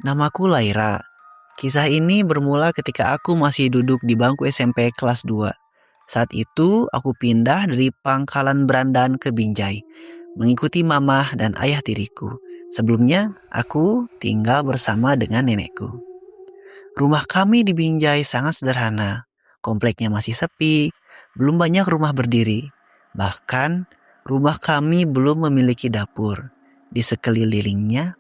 Namaku Laira. Kisah ini bermula ketika aku masih duduk di bangku SMP kelas 2. Saat itu aku pindah dari Pangkalan Berandan ke Binjai, mengikuti mamah dan ayah tiriku. Sebelumnya, aku tinggal bersama dengan nenekku. Rumah kami di Binjai sangat sederhana. Kompleknya masih sepi, belum banyak rumah berdiri. Bahkan, rumah kami belum memiliki dapur. Di sekelilingnya,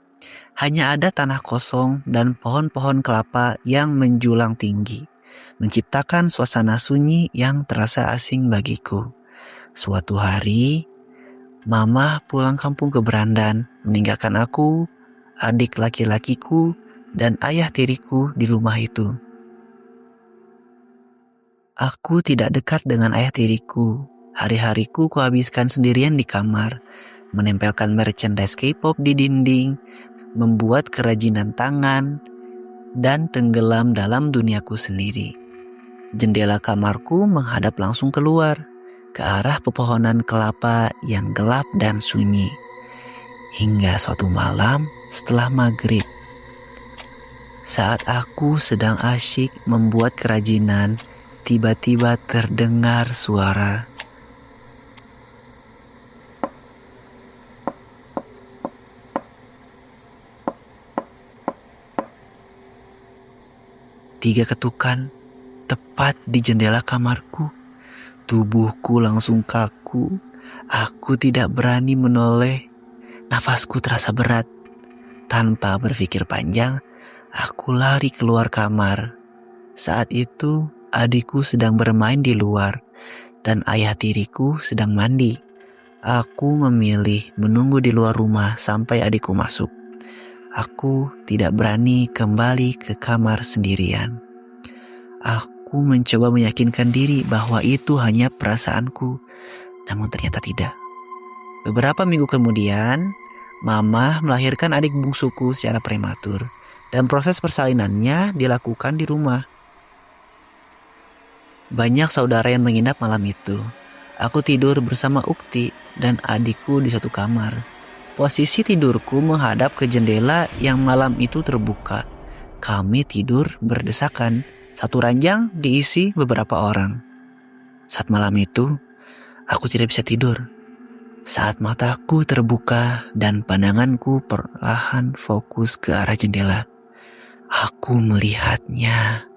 hanya ada tanah kosong dan pohon-pohon kelapa yang menjulang tinggi, menciptakan suasana sunyi yang terasa asing bagiku. Suatu hari, Mama pulang kampung ke Berandan, meninggalkan aku, adik laki-lakiku, dan ayah tiriku di rumah itu. Aku tidak dekat dengan ayah tiriku. Hari-hariku kuhabiskan sendirian di kamar, menempelkan merchandise K-pop di dinding, membuat kerajinan tangan, dan tenggelam dalam duniaku sendiri. Jendela kamarku menghadap langsung keluar, ke arah pepohonan kelapa yang gelap dan sunyi. Hingga suatu malam setelah maghrib, saat aku sedang asyik membuat kerajinan, tiba-tiba terdengar suara. Tiga ketukan tepat di jendela kamarku. Tubuhku langsung kaku. Aku tidak berani menoleh. Nafasku terasa berat. Tanpa berpikir panjang, aku lari keluar kamar. Saat itu, adikku sedang bermain di luar dan ayah tiriku sedang mandi. Aku memilih menunggu di luar rumah sampai adikku masuk. Aku tidak berani kembali ke kamar sendirian. Aku mencoba meyakinkan diri bahwa itu hanya perasaanku, namun ternyata tidak. Beberapa minggu kemudian, Mama melahirkan adik bungsuku secara prematur, dan proses persalinannya dilakukan di rumah. Banyak saudara yang menginap malam itu. Aku tidur bersama Ukti dan adikku di satu kamar. Posisi tidurku menghadap ke jendela yang malam itu terbuka. Kami tidur berdesakan. Satu ranjang diisi beberapa orang. Saat malam itu, aku tidak bisa tidur. Saat mataku terbuka dan pandanganku perlahan fokus ke arah jendela, aku melihatnya.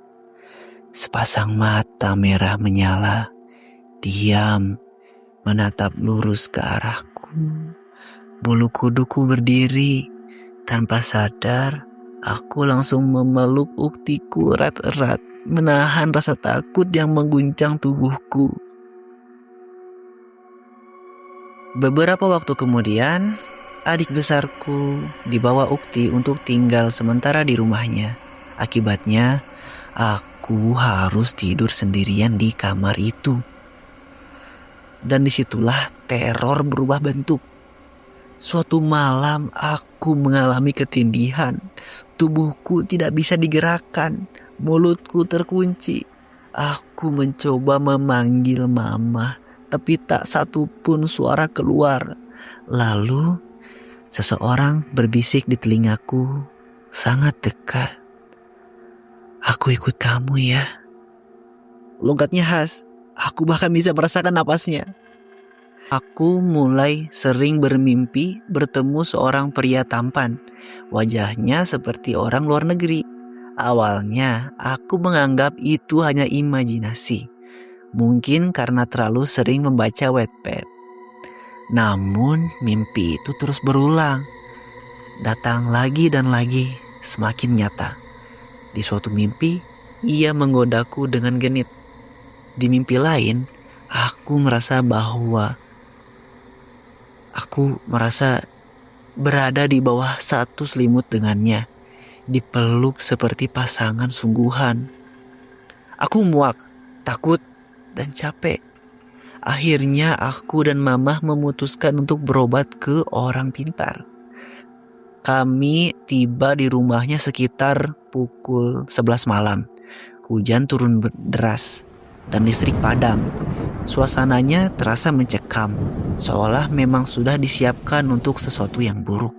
Sepasang mata merah menyala, diam, menatap lurus ke arahku. Bulu kuduku berdiri. Tanpa sadar, aku langsung memeluk Uktiku erat-erat, menahan rasa takut yang mengguncang tubuhku. Beberapa waktu kemudian, adik besarku dibawa Ukti untuk tinggal sementara di rumahnya. Akibatnya, aku harus tidur sendirian di kamar itu. Dan disitulah teror berubah bentuk. Suatu malam aku mengalami ketindihan. Tubuhku tidak bisa digerakkan. Mulutku terkunci. Aku mencoba memanggil Mama, tapi tak satu pun suara keluar. Lalu seseorang berbisik di telingaku sangat dekat. "Aku ikut kamu ya." Logatnya khas. Aku bahkan bisa merasakan napasnya. Aku mulai sering bermimpi bertemu seorang pria tampan. Wajahnya seperti orang luar negeri. Awalnya aku menganggap itu hanya imajinasi. Mungkin karena terlalu sering membaca Wattpad. Namun mimpi itu terus berulang. Datang lagi dan lagi, semakin nyata. Di suatu mimpi, ia menggodaku dengan genit. Di mimpi lain, aku merasa berada di bawah satu selimut dengannya, dipeluk seperti pasangan sungguhan. Aku muak, takut, dan capek. Akhirnya aku dan Mama memutuskan untuk berobat ke orang pintar. Kami tiba di rumahnya sekitar pukul 11 malam. Hujan turun deras dan listrik padam. Suasananya terasa mencekam, seolah memang sudah disiapkan untuk sesuatu yang buruk.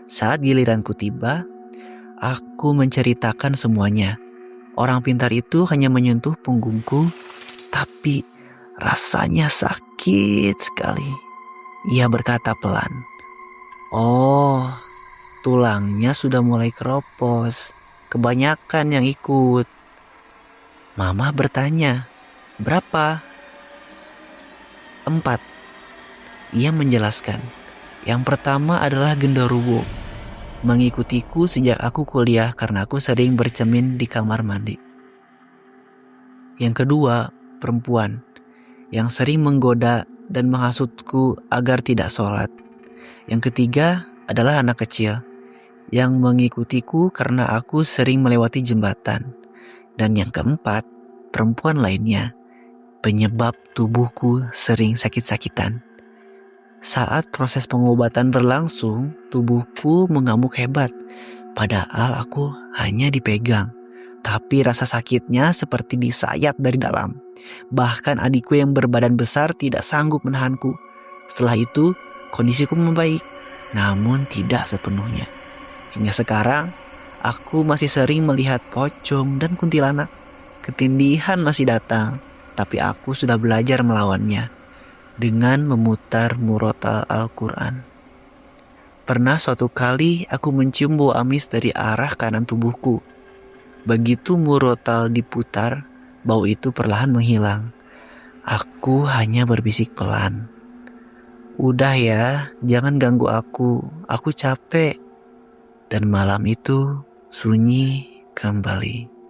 Saat giliranku tiba, Aku menceritakan semuanya. Orang pintar itu hanya menyentuh punggungku, tapi rasanya sakit sekali. Ia berkata pelan, "Oh, tulangnya sudah mulai keropos. Kebanyakan yang ikut." Mama bertanya, "Berapa?" "4." Ia menjelaskan. Yang pertama adalah genderuwo. Mengikutiku sejak aku kuliah karena aku sering bercermin di kamar mandi. Yang kedua, perempuan yang sering menggoda dan menghasutku agar tidak sholat. Yang ketiga adalah anak kecil yang mengikutiku karena aku sering melewati jembatan. Dan yang keempat, perempuan lainnya, penyebab tubuhku sering sakit-sakitan. Saat proses pengobatan berlangsung, tubuhku mengamuk hebat. Padahal aku hanya dipegang. Tapi rasa sakitnya seperti disayat dari dalam. Bahkan adikku yang berbadan besar tidak sanggup menahanku. Setelah itu, kondisiku membaik. Namun tidak sepenuhnya. Hingga sekarang, aku masih sering melihat pocong dan kuntilanak. Ketindihan masih datang, tapi aku sudah belajar melawannya dengan memutar murotal Al-Quran. Pernah suatu kali aku mencium bau amis dari arah kanan tubuhku. Begitu murotal diputar, bau itu perlahan menghilang. Aku hanya berbisik pelan, "Udah ya, jangan ganggu aku capek." Dan malam itu sunyi kembali.